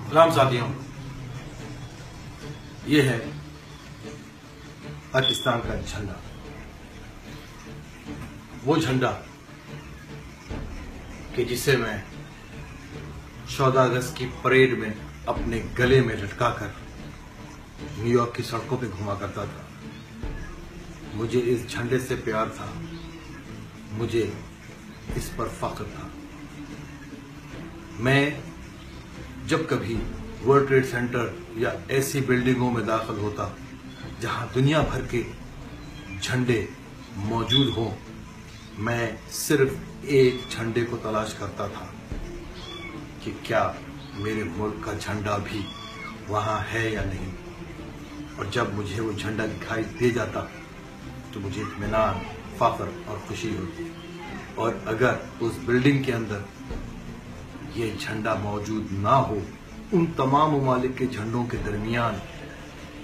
सलाम साथियों, ये है पाकिस्तान का झंडा। वो झंडा कि जिसे मैं 14 अगस्त की परेड में अपने गले में लटकाकर न्यूयॉर्क की सड़कों पे घुमा करता था। मुझे इस झंडे से प्यार था, मुझे इस पर फख्र था। मैं जब कभी वर्ल्ड ट्रेड सेंटर या ऐसी बिल्डिंगों में दाखिल होता जहां दुनिया भर के झंडे मौजूद हों, मैं सिर्फ एक झंडे को तलाश करता था कि क्या मेरे मुल्क का झंडा भी वहां है या नहीं। और जब मुझे वो झंडा दिखाई दे जाता तो मुझे इत्मीनान, फख्र और खुशी होती। और अगर उस बिल्डिंग के अंदर ये झंडा मौजूद ना हो, उन तमाम ममालिक के झंडों के दरमियान,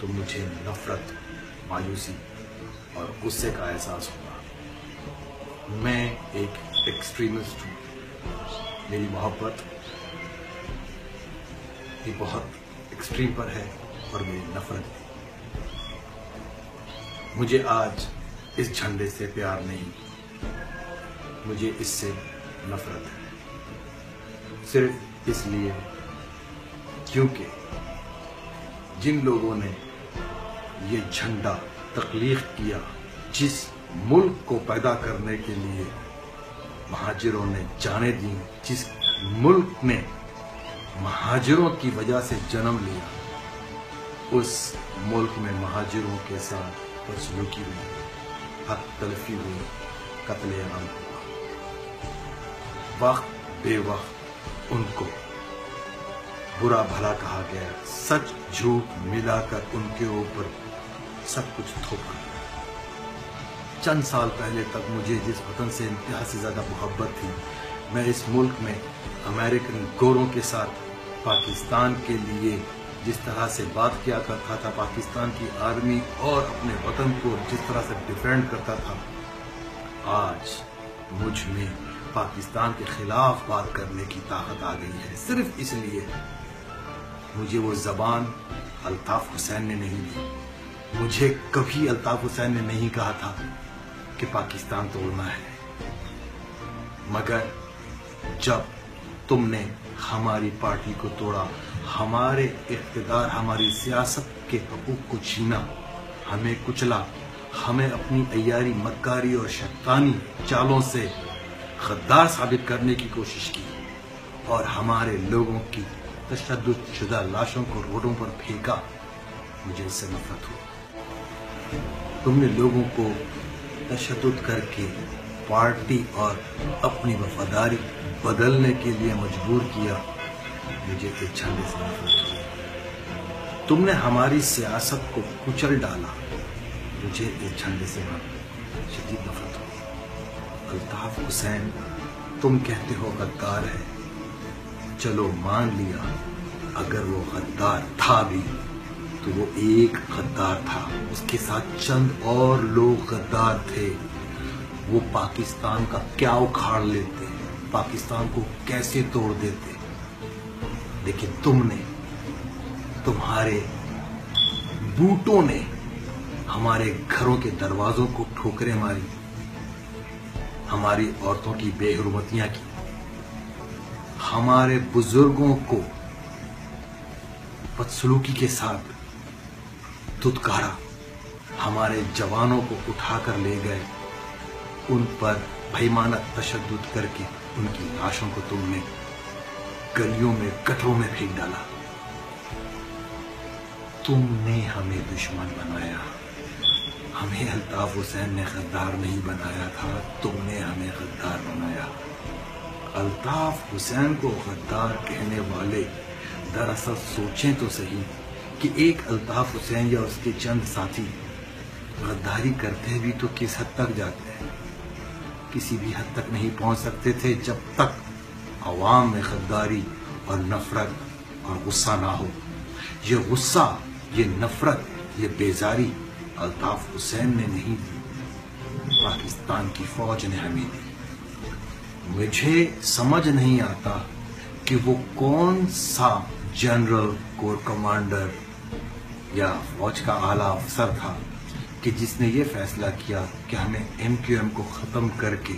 तो मुझे नफरत, मायूसी और गुस्से का एहसास होगा। मैं एक एक्सट्रीमिस्ट हूँ। मेरी मोहब्बत भी बहुत एक्सट्रीम पर है और मेरी नफरत भी। मुझे आज इस झंडे से प्यार नहीं, मुझे इससे नफरत है। सिर्फ इसलिए क्योंकि जिन लोगों ने ये झंडा तख्लीक किया, जिस मुल्क को पैदा करने के लिए महाजिरों ने जाने दी, जिस मुल्क ने महाजिरों की वजह से जन्म लिया, उस मुल्क में महाजिरों के साथ बदसलूकी हुई, हक तलफी हुई, कत्ले-आम हुआ। वक्त बेवक्त उनको बुरा भला कहा गया, सच झूठ मिलाकर उनके ऊपर सब कुछ थोपा गया। चंद साल पहले तक मुझे जिस वतन से इंतहा से ज्यादा मोहब्बत थी, मैं इस मुल्क में अमेरिकन गोरों के साथ पाकिस्तान के लिए जिस तरह से बात किया करता था, पाकिस्तान की आर्मी और अपने वतन को जिस तरह से डिफेंड करता था, आज मुझ में पाकिस्तान के खिलाफ बात करने की ताकत आ गई है। सिर्फ इसलिए मुझे वो जबान अल्ताफ हुसैन ने नहीं दी। मुझे कभी अल्ताफ हुसैन ने नहीं कहा था कि पाकिस्तान तोड़ना है, मगर जब तुमने हमारी पार्टी को तोड़ा, हमारे इख्तिदार, हमारी सियासत के हकूक को छीना, हमें कुचला, हमें अपनी अय्यारी, मक्कारी और शैतानी चालों से गद्दार साबित करने की कोशिश की और हमारे लोगों की तशद्दुद शुदा लाशों को रोडों पर फेंका, मुझे इससे नफरत हुई। तुमने लोगों को तशद्दुद करके पार्टी और अपनी वफादारी बदलने के लिए मजबूर किया, मुझे इस झंडे से नफरत हुई। तुमने हमारी सियासत को कुचल डाला, मुझे इस झंडे से शदीद नफरत हुई। अल्ताफ हुसैन तुम कहते हो गद्दार है, चलो मान लिया, अगर वो गद्दार था भी तो वो एक गद्दार था, उसके साथ चंद और लोग गद्दार थे। वो पाकिस्तान का क्या उखाड़ लेते, पाकिस्तान को कैसे तोड़ देते। लेकिन तुमने, तुम्हारे बूटों ने हमारे घरों के दरवाजों को ठोकरें मारी, हमारी औरतों की बेहुरमतियां की, हमारे बुजुर्गों को बदसलूकी के साथ धुतकारा, हमारे जवानों को उठाकर ले गए, उन पर बेईमाना तशद्दुद करके उनकी लाशों को तुमने गलियों में, गटरों में फेंक डाला। तुमने हमें दुश्मन बनाया, हमें अल्ताफ हुसैन ने गद्दार नहीं बनाया था, तुमने हमें गद्दार बनाया। अल्ताफ हुसैन को गद्दार कहने वाले दरअसल सोचें तो सही कि एक अल्ताफ हुसैन या उसके चंद साथी गद्दारी करते भी तो किस हद तक जाते हैं। किसी भी हद तक नहीं पहुंच सकते थे जब तक अवाम में गद्दारी और नफरत और गुस्सा ना हो। ये गुस्सा, ये नफरत, ये बेजारी अल्ताफ हुसैन ने नहीं दी, पाकिस्तान की फौज ने हमें दी। मुझे समझ नहीं आता कि वो कौन सा जनरल कोर कमांडर या फौज का आला अफसर था कि जिसने ये फैसला किया कि हमें MQM को ख़त्म करके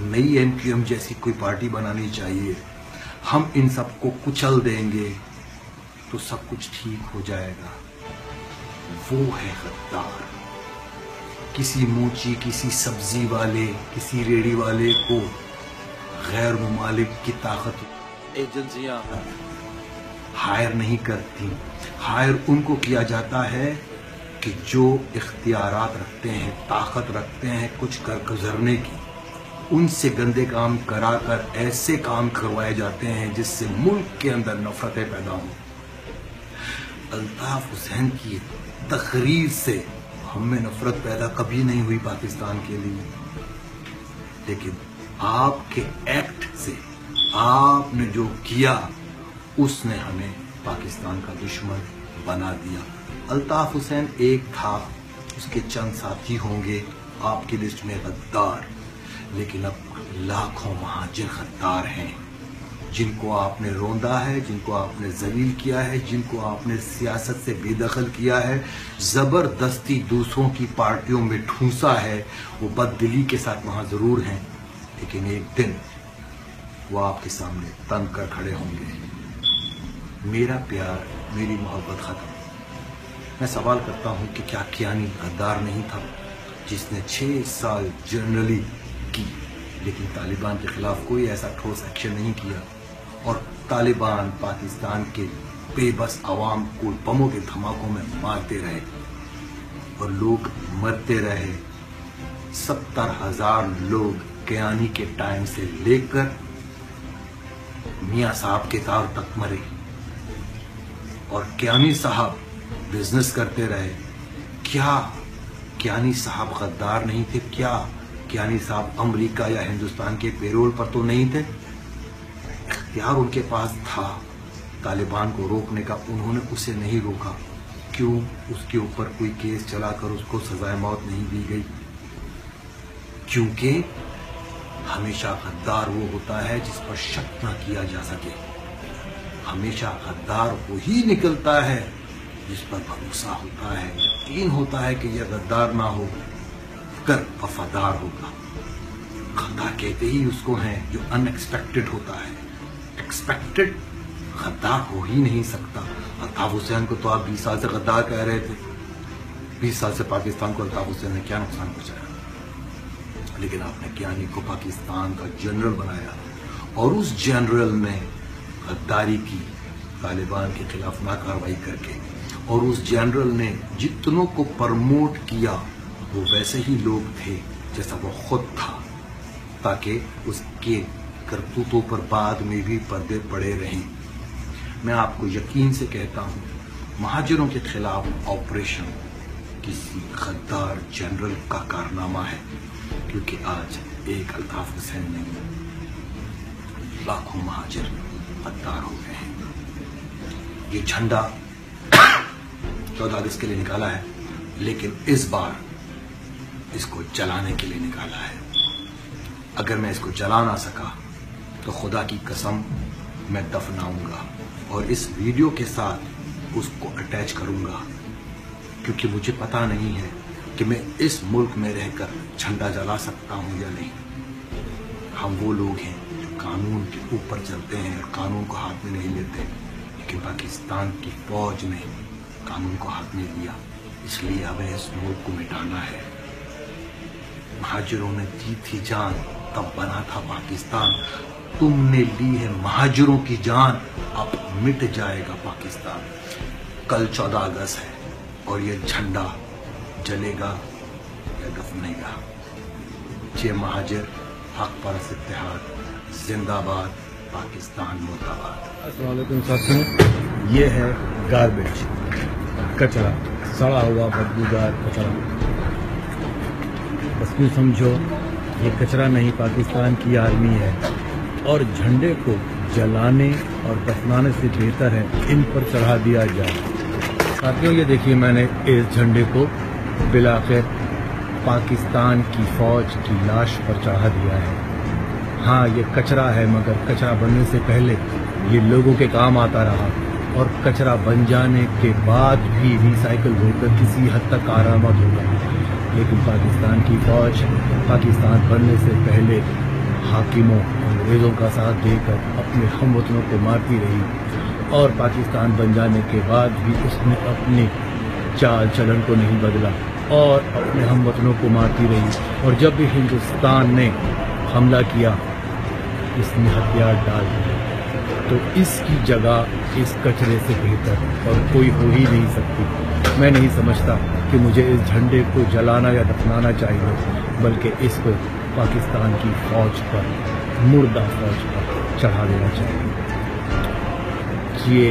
नई MQM जैसी कोई पार्टी बनानी चाहिए, हम इन सबको कुचल देंगे तो सब कुछ ठीक हो जाएगा। वो है गद्दार। किसी मूची, किसी सब्जी वाले, किसी रेडी वाले को गैर मुमालिक की ताकत एजेंसियां हायर नहीं करती। हायर उनको किया जाता है कि जो इख्तियारात रखते हैं, ताकत रखते हैं कुछ कर गुजरने की, उनसे गंदे काम कराकर ऐसे काम करवाए जाते हैं जिससे मुल्क के अंदर नफरतें पैदा हों। अल्ताफ हुसैन की तकरीर से हमें नफरत पैदा कभी नहीं हुई पाकिस्तान के लिए, लेकिन आपके एक्ट से आपने जो किया उसने हमें पाकिस्तान का दुश्मन बना दिया। अल्ताफ हुसैन एक था, उसके चंद साथी होंगे आपकी लिस्ट में गद्दार, लेकिन अब लाखों महाजिर गद्दार हैं जिनको आपने रोंदा है, जिनको आपने जलील किया है, जिनको आपने सियासत से बेदखल किया है, जबरदस्ती दूसरों की पार्टियों में ठूंसा है। वो बददिली के साथ वहां जरूर हैं, लेकिन एक दिन वो आपके सामने तन कर खड़े होंगे। मेरा प्यार, मेरी मोहब्बत खत्म। मैं सवाल करता हूं कि क्या कियानी गद्दार नहीं था जिसने 6 साल जर्नली की, लेकिन तालिबान के खिलाफ कोई ऐसा ठोस एक्शन नहीं किया, और तालिबान पाकिस्तान के बेबस अवाम को बमों के धमाकों में मारते रहे और लोग मरते रहे। 70,000 लोग कियानी के टाइम से लेकर मियां साहब के तार तक मरे, और कियानी साहब बिजनेस करते रहे। क्या कियानी साहब गद्दार नहीं थे? क्या कियानी साहब अमेरिका या हिंदुस्तान के पेरोल पर तो नहीं थे? इख्तियार उनके पास था तालिबान को रोकने का, उन्होंने उसे नहीं रोका। क्यों उसके ऊपर कोई केस चलाकर उसको सजाए मौत नहीं दी गई? क्योंकि हमेशा गद्दार वो होता है जिस पर शक न किया जा सके। हमेशा गद्दार वो ही निकलता है जिस पर भरोसा होता है, यकीन होता है कि यह गद्दार ना हो कर वफादार होगा। गद्दार कहते ही उसको हैं जो अनएक्सपेक्टेड होता है। एक्सपेक्टेड गद्दार हो ही नहीं सकता। अल्ताफ हुसैन को तो आप 20 साल से गद्दार कह रहे थे। 20 साल से पाकिस्तान को अल्ताफ हुसैन ने क्या नुकसान पहुंचाया? लेकिन आपने कियानी को पाकिस्तान का जनरल बनाया, और उस जनरल ने गद्दारी की तालिबान के खिलाफ ना कार्रवाई करके, और उस जनरल ने जितनों को प्रमोट किया वो वैसे ही लोग थे जैसा वो खुद था, ताकि उसके करतूतों पर बाद में भी पर्दे पड़े रहें। मैं आपको यकीन से कहता हूं, महाजिरों के खिलाफ ऑपरेशन किसी गद्दार जनरल का कारनामा है, क्योंकि आज एक अल्ताफ हुसैन नहीं, लाखों महाजिर गद्दार हो गए हैं। ये झंडा 14 अगस्त के लिए निकाला है, लेकिन इस बार इसको जलाने के लिए निकाला है। अगर मैं इसको जला ना सका तो खुदा की कसम मैं दफनाऊंगा और इस वीडियो के साथ उसको अटैच करूंगा, क्योंकि मुझे पता नहीं है कि मैं इस मुल्क में रहकर झंडा जला सकता हूं या नहीं। हम वो लोग हैं जो कानून के ऊपर चलते हैं और कानून को हाथ में नहीं लेते, लेकिन पाकिस्तान की फौज ने कानून को हाथ में लिया, इसलिए हमें इस मुल्क को मिटाना है। महाजिरों ने दी थी जान, तब बना था पाकिस्तान। तुमने ली है महाजिरों की जान, अब मिट जाएगा पाकिस्तान। कल 14 अगस्त है और ये झंडा जलेगा या दफनेगा। ये महाजिर हक परस्त इत्तेहाद जिंदाबाद, पाकिस्तान मुर्दाबाद। अस्सलाम वालेकुम साथियों, ये है गार्बेज, कचरा, सड़ा हुआ बदबूदार कचरा। बस यूँ समझो ये कचरा नहीं, पाकिस्तान की आर्मी है, और झंडे को जलाने और दफनाने से बेहतर है इन पर चढ़ा दिया जाए। साथियों ये देखिए, मैंने इस झंडे को बिलाखिर पाकिस्तान की फौज की लाश पर चढ़ा दिया है। हाँ, ये कचरा है, मगर कचरा बनने से पहले ये लोगों के काम आता रहा। اور کچرا بن جانے کے بعد بھی ریسائیکل ہو کر کسی حد تک کارآمد ہوگا، لیکن پاکستان کی فوج پاکستان بننے سے پہلے حاکموں انگریزوں کا ساتھ دے کر اپنے ہم وطنوں کو مارتی رہی، اور پاکستان بن جانے کے بعد بھی اس نے اپنے چال چلن کو نہیں بدلا اور اپنے ہم وطنوں کو مارتی رہی، اور جب بھی ہندوستان نے حملہ کیا اس نے ہتھیار ڈال دیے۔ تو اس کی جگہ اس کچرے سے بہتر اور کوئی ہو ہی نہیں سکتی۔ میں نہیں سمجھتا کہ مجھے اس جھنڈے کو جلانا یا دفنانا چاہیے، بلکہ اس کو پاکستان کی فوج پر، مردہ فوج پر چڑھا دینا چاہیے۔ یہ